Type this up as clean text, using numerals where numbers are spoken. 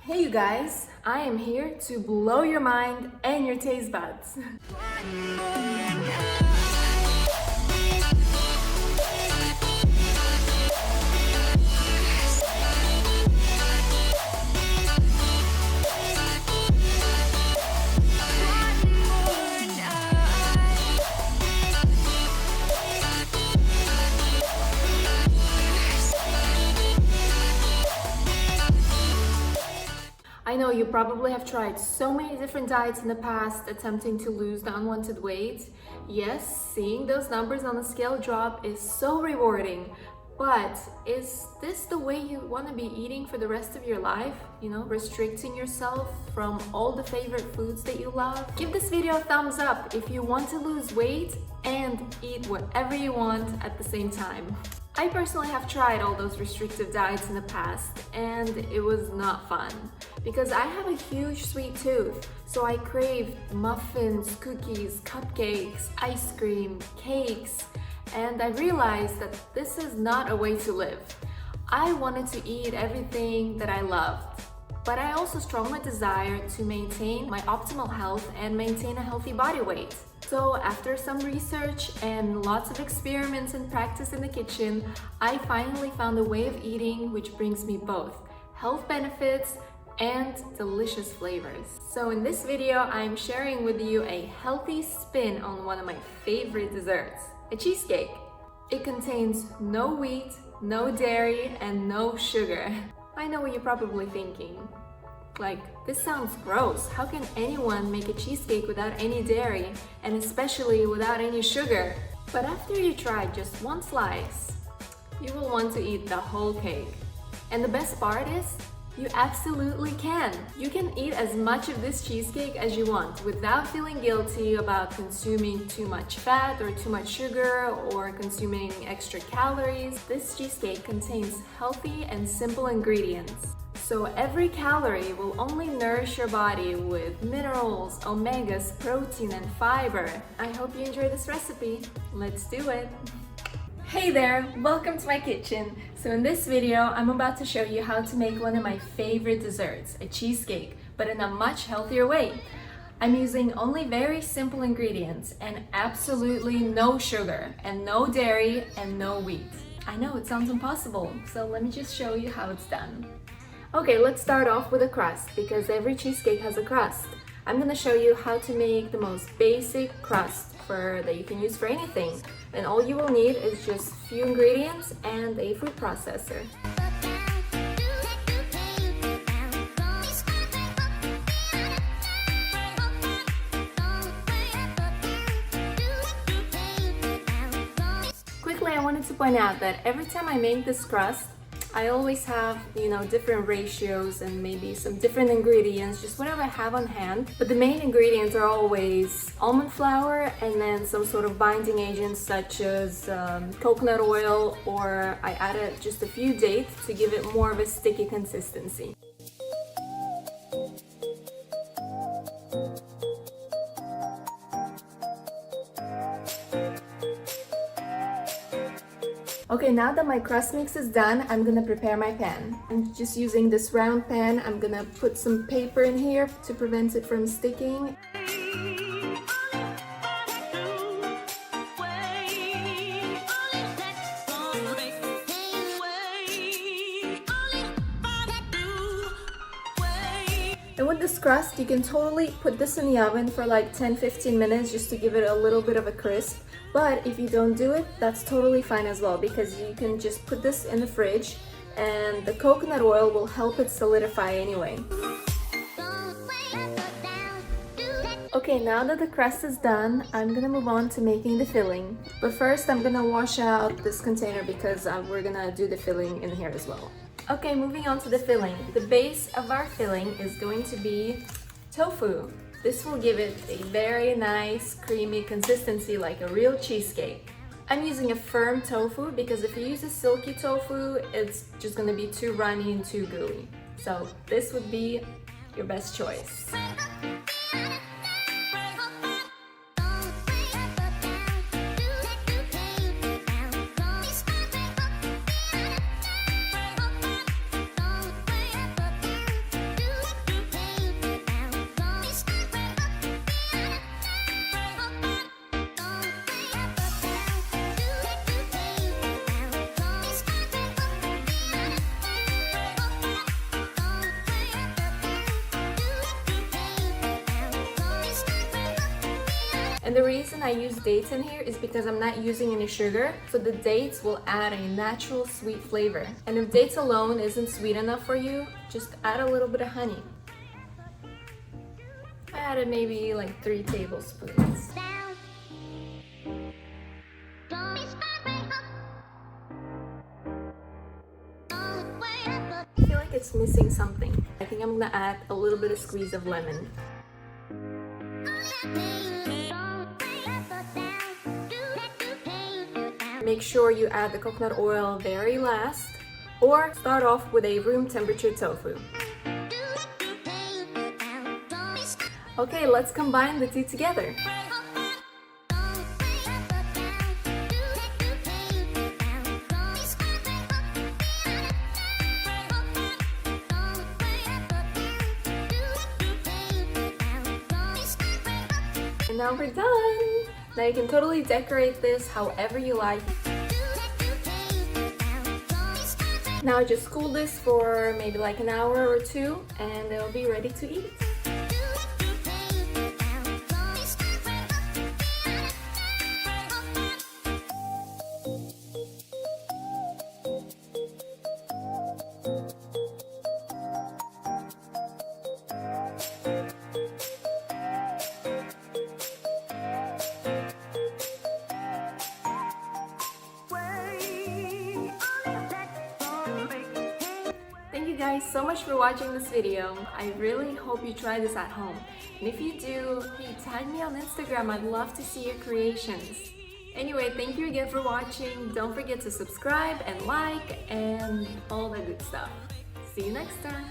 Hey you guys, I am here to blow your mind and your taste buds. I know you probably have tried so many different diets in the past attempting to lose the unwanted weight. Yes, seeing those numbers on the scale drop is so rewarding, but is this the way you want to be eating for the rest of your life? You know, restricting yourself from all the favorite foods that you love? Give this video a thumbs up if you want to lose weight and eat whatever you want at the same time. I personally have tried all those restrictive diets in the past and it was not fun because I have a huge sweet tooth, so I crave muffins, cookies, cupcakes, ice cream, cakes, and I realized that this is not a way to live. I wanted to eat everything that I loved, but I also strongly desire to maintain my optimal health and maintain a healthy body weight. So after some research and lots of experiments and practice in the kitchen, I finally found a way of eating which brings me both health benefits and delicious flavors. So in this video, I'm sharing with you a healthy spin on one of my favorite desserts, a cheesecake. It contains no wheat, no dairy, and no sugar. I know what you're probably thinking. Like, this sounds gross. How can anyone make a cheesecake without any dairy and especially without any sugar? But after you try just one slice, you will want to eat the whole cake. And the best part is, you absolutely can. You can eat as much of this cheesecake as you want without feeling guilty about consuming too much fat or too much sugar or consuming extra calories. This cheesecake contains healthy and simple ingredients. So every calorie will only nourish your body with minerals, omegas, protein, and fiber. I hope you enjoy this recipe. Let's do it! Hey there, welcome to my kitchen. So in this video, I'm about to show you how to make one of my favorite desserts, a cheesecake, but in a much healthier way. I'm using only very simple ingredients and absolutely no sugar and no dairy and no wheat. I know it sounds impossible, so let me just show you how it's done. Okay, let's start off with a crust because every cheesecake has a crust. I'm gonna show you how to make the most basic crust that you can use for anything. And all you will need is just a few ingredients and a food processor. Quickly, I wanted to point out that every time I make this crust, I always have, different ratios and maybe some different ingredients, just whatever I have on hand. But the main ingredients are always almond flour and then some sort of binding agents such as coconut oil, or I added just a few dates to give it more of a sticky consistency. Okay, now that my crust mix is done, I'm gonna prepare my pan. I'm just using this round pan. I'm gonna put some paper in here to prevent it from sticking. And with this crust, you can totally put this in the oven for like 10-15 minutes just to give it a little bit of a crisp. But if you don't do it, that's totally fine as well because you can just put this in the fridge and the coconut oil will help it solidify anyway. Okay, now that the crust is done, I'm gonna move on to making the filling. But first, I'm gonna wash out this container because we're gonna do the filling in here as well. Okay, moving on to the filling. The base of our filling is going to be tofu. This will give it a very nice, creamy consistency like a real cheesecake. I'm using a firm tofu because if you use a silky tofu, it's just gonna be too runny and too gooey. So this would be your best choice. And the reason I use dates in here is because I'm not using any sugar, so the dates will add a natural sweet flavor. And if dates alone isn't sweet enough for you, just add a little bit of honey. I added maybe like 3 tablespoons. I feel like it's missing something. I think I'm gonna add a little bit of squeeze of lemon. Make sure you add the coconut oil very last, or start off with a room temperature tofu. Okay, let's combine the two together. And now we're done! Now you can totally decorate this however you like. Now just cool this for maybe like an hour or 2 and it'll be ready to eat. Thank you guys so much for watching this video. I really hope you try this at home. And if you do, hey, tag me on Instagram. I'd love to see your creations. Anyway, thank you again for watching. Don't forget to subscribe and like and all the good stuff. See you next time.